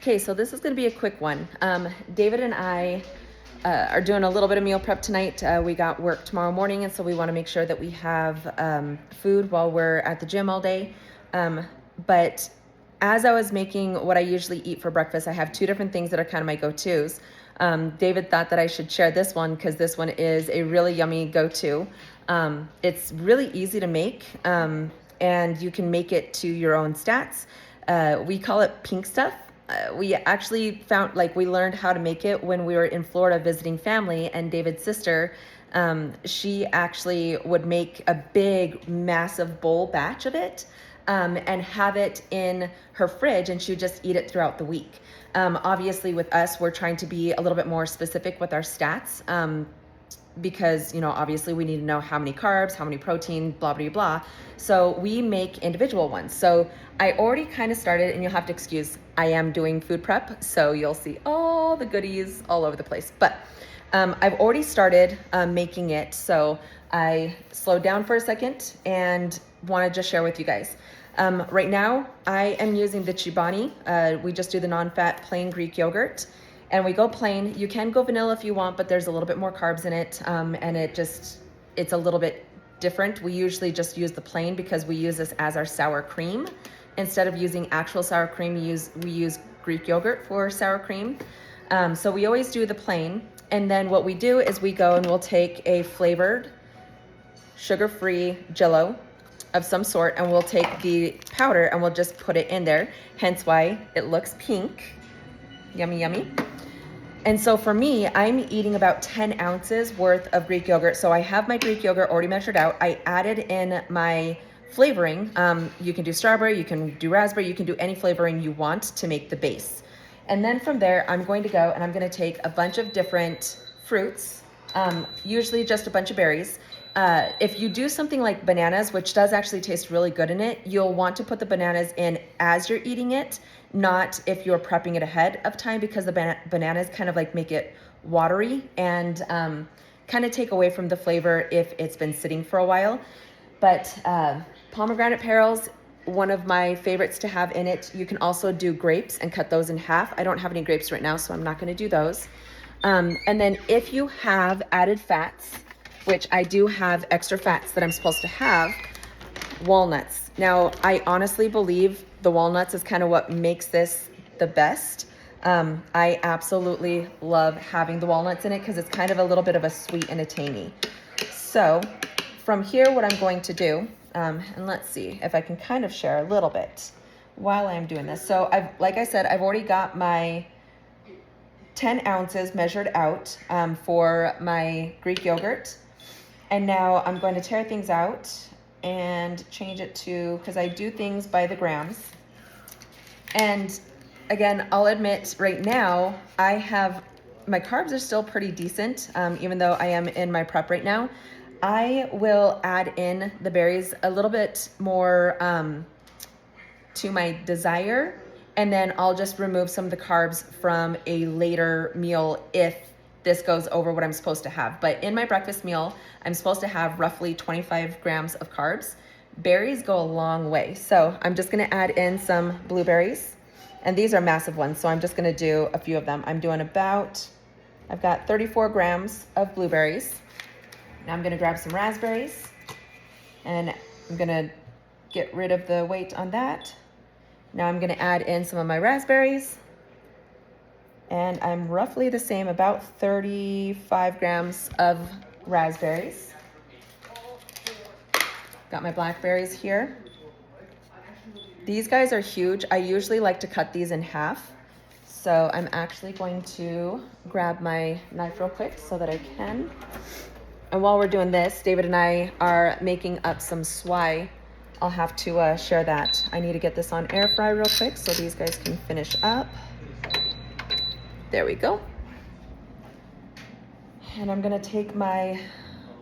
Okay, so this is going to be a quick one. David and I are doing a little bit of meal prep tonight. We got work tomorrow morning, and so we want to make sure that we have food while we're at the gym all day. But as I was making what I usually eat for breakfast, I have two different things that are kind of my go-tos. David thought that I should share this one because this one is a really yummy go-to. It's really easy to make, and you can make it to your own stats. We call it pink stuff. We actually found, we learned how to make it when we were in Florida visiting family, and David's sister, she actually would make a big, massive bowl batch of it, and have it in her fridge, and she would just eat it throughout the week. Obviously with us, we're trying to be a little bit more specific with our stats, because, obviously we need to know how many carbs, how many protein, blah, blah, blah. So we make individual ones. So I already kind of started, and you'll have to excuse, I am doing food prep, so you'll see all the goodies all over the place. But I've already started making it, so I slowed down for a second and want to just share with you guys. Right now, I am using the Chobani. We just do the non-fat plain Greek yogurt. And we go plain. You can go vanilla if you want, but there's a little bit more carbs in it, and it's a little bit different. We usually just use the plain because we use this as our sour cream. Instead of using actual sour cream, we use Greek yogurt for sour cream. So we always do the plain. And then what we do is we go and we'll take a flavored, sugar-free jello of some sort, and we'll take the powder and we'll just put it in there. Hence why it looks pink. Yummy, yummy. And so for me, I'm eating about 10 ounces worth of Greek yogurt. So I have my Greek yogurt already measured out. I added in my flavoring. You can do strawberry, you can do raspberry, you can do any flavoring you want to make the base. And then from there, I'm going to go and I'm going to take a bunch of different fruits, usually just a bunch of berries. If you do something like bananas, which does actually taste really good in it, you'll want to put the bananas in as you're eating it, not if you're prepping it ahead of time, because the bananas kind of make it watery and kind of take away from the flavor if it's been sitting for a while. But pomegranate pearls, one of my favorites to have in it. You can also do grapes and cut those in half. I don't have any grapes right now, so I'm not going to do those. And then if you have added fats, which I do have extra fats that I'm supposed to have, walnuts. Now, I honestly believe the walnuts is kind of what makes this the best. I absolutely love having the walnuts in it because it's kind of a little bit of a sweet and a tangy. So from here, what I'm going to do, and let's see if I can kind of share a little bit while I'm doing this. So like I said, I've already got my 10 ounces measured out for my Greek yogurt. And now I'm going to tear things out and change it to, because I do things by the grams. And again, I'll admit right now, my carbs are still pretty decent, even though I am in my prep right now. I will add in the berries a little bit more to my desire, and then I'll just remove some of the carbs from a later meal if this goes over what I'm supposed to have. But in my breakfast meal, I'm supposed to have roughly 25 grams of carbs. Berries go a long way. So I'm just gonna add in some blueberries. And these are massive ones, so I'm just gonna do a few of them. I've got 34 grams of blueberries. Now I'm gonna grab some raspberries, and I'm gonna get rid of the weight on that. Now I'm gonna add in some of my raspberries. And I'm roughly the same, about 35 grams of raspberries. Got my blackberries here. These guys are huge. I usually like to cut these in half. So I'm actually going to grab my knife real quick so that I can. And while we're doing this, David and I are making up some swai. I'll have to share that. I need to get this on air fry real quick so these guys can finish up. There we go. And I'm gonna take my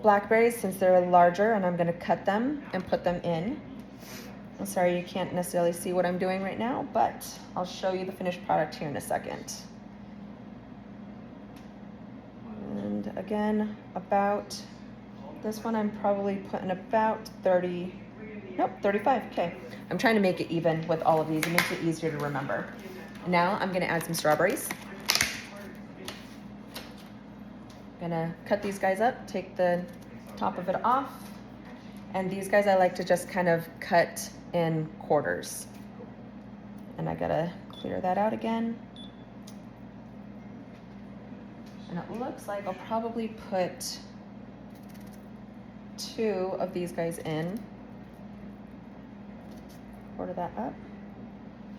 blackberries, since they're larger, and I'm gonna cut them and put them in. I'm sorry you can't necessarily see what I'm doing right now, but I'll show you the finished product here in a second. And again, about this one, I'm probably putting about 35, okay. I'm trying to make it even with all of these. It makes it easier to remember. Now I'm gonna add some strawberries. Gonna cut these guys up, take the top of it off. And these guys I like to just kind of cut in quarters. And I gotta clear that out again. And it looks like I'll probably put 2 of these guys in. Quarter that up.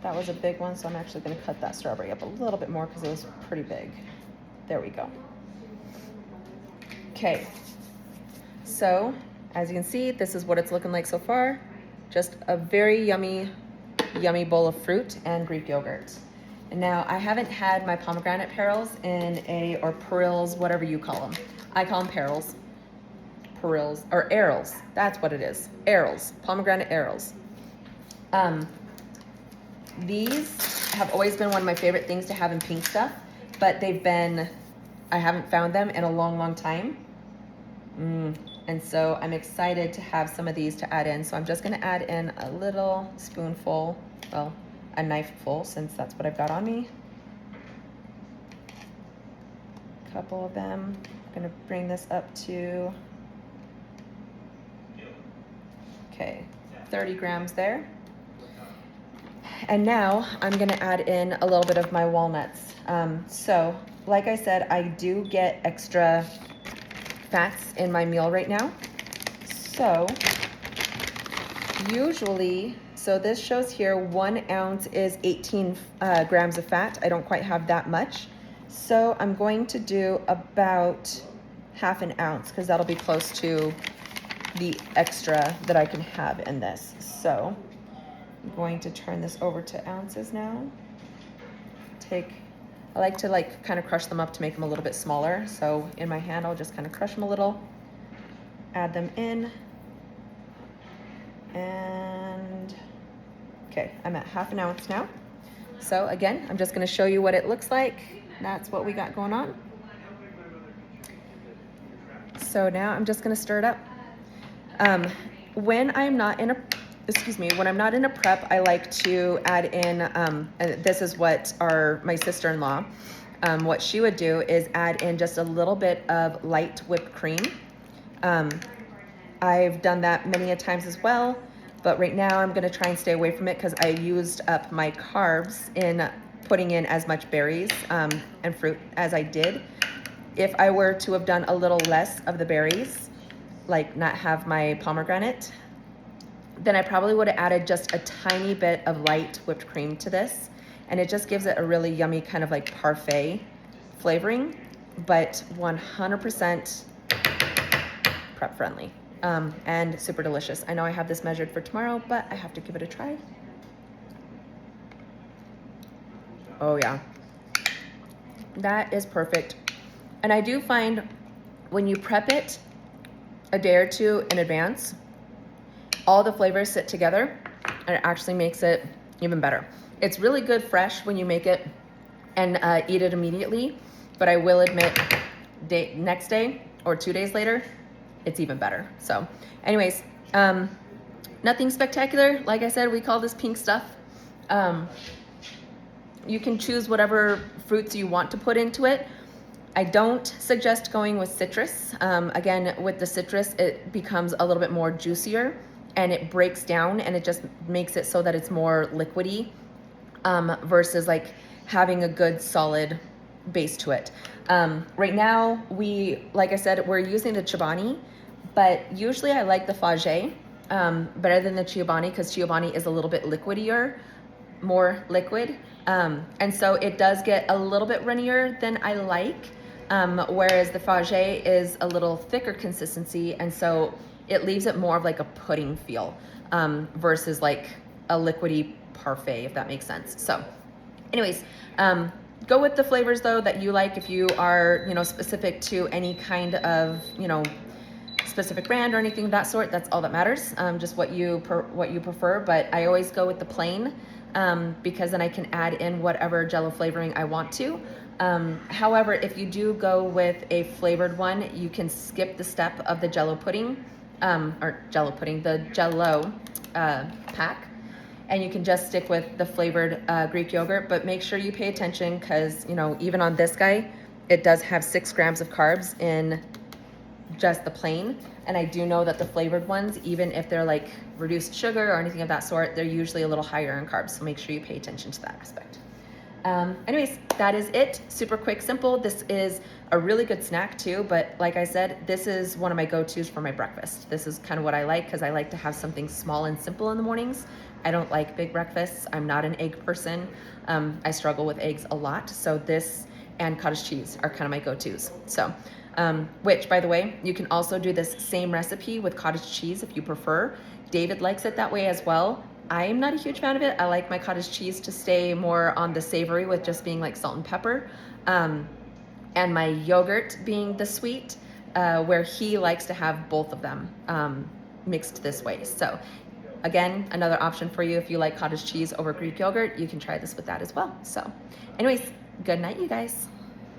That was a big one, so I'm actually gonna cut that strawberry up a little bit more because it was pretty big. There we go. Okay, so as you can see, this is what it's looking like so far. Just a very yummy, yummy bowl of fruit and Greek yogurt. And now I haven't had my pomegranate perils or perils, whatever you call them. I call them perils, or arils. That's what it is, arils, pomegranate arils. These have always been one of my favorite things to have in pink stuff, but I haven't found them in a long, long time. And so I'm excited to have some of these to add in. So I'm just gonna add in a little spoonful, well, a knife full, since that's what I've got on me. A couple of them. I'm gonna bring this up to, okay, 30 grams there. And now I'm gonna add in a little bit of my walnuts. So like I said, I do get extra fats in my meal right now. So usually, so this shows here 1 ounce is 18 grams of fat. I don't quite have that much. So I'm going to do about half an ounce because that'll be close to the extra that I can have in this. So I'm going to turn this over to ounces now. I like to kind of crush them up to make them a little bit smaller. So in my hand, I'll just kind of crush them a little, add them in. And okay, I'm at half an ounce now. So again, I'm just gonna show you what it looks like. That's what we got going on. So now I'm just gonna stir it up. When I'm not in a prep, I like to add in, and this is what my sister-in-law, what she would do is add in just a little bit of light whipped cream. I've done that many a times as well, but right now I'm gonna try and stay away from it because I used up my carbs in putting in as much berries and fruit as I did. If I were to have done a little less of the berries, like not have my pomegranate, then I probably would have added just a tiny bit of light whipped cream to this. And it just gives it a really yummy kind of like parfait flavoring, but 100% prep friendly and super delicious. I know I have this measured for tomorrow, but I have to give it a try. Oh yeah, that is perfect. And I do find when you prep it a day or two in advance, all the flavors sit together and it actually makes it even better. It's really good fresh when you make it and eat it immediately, but I will admit next day or 2 days later, it's even better. So anyways, nothing spectacular. Like I said, we call this pink stuff. You can choose whatever fruits you want to put into it. I don't suggest going with citrus. Again, with the citrus, it becomes a little bit more juicier and it breaks down and it just makes it so that it's more liquidy versus like having a good solid base to it. Right now, like I said, we're using the Chobani, but usually I like the Fage better than the Chobani because Chobani is a little bit liquidier, more liquid. And so it does get a little bit runnier than I like, whereas the Fage is a little thicker consistency, and so it leaves it more of like a pudding feel versus like a liquidy parfait, if that makes sense. So anyways, go with the flavors though that you like. If you are, specific to any kind of, specific brand or anything of that sort, that's all that matters. Just what you prefer. But I always go with the plain because then I can add in whatever Jello flavoring I want to. However, if you do go with a flavored one, you can skip the step of the Jello pudding, the Jello pack, and you can just stick with the flavored Greek yogurt, but make sure you pay attention because, you know, even on this guy, it does have 6 grams of carbs in just the plain. And I do know that the flavored ones, even if they're like reduced sugar or anything of that sort, they're usually a little higher in carbs. So make sure you pay attention to that aspect. Anyways, that is it. Super quick, simple. This is a really good snack too, but like I said, this is one of my go-tos for my breakfast. This is kind of what I like because I like to have something small and simple in the mornings. I don't like big breakfasts. I'm not an egg person. I struggle with eggs a lot. So this and cottage cheese are kind of my go-tos. So, which by the way, you can also do this same recipe with cottage cheese if you prefer. David likes it that way as well. I'm not a huge fan of it. I like my cottage cheese to stay more on the savory with just being like salt and pepper. And my yogurt being the sweet, where he likes to have both of them mixed this way. So again, another option for you if you like cottage cheese over Greek yogurt, you can try this with that as well. So anyways, good night, you guys.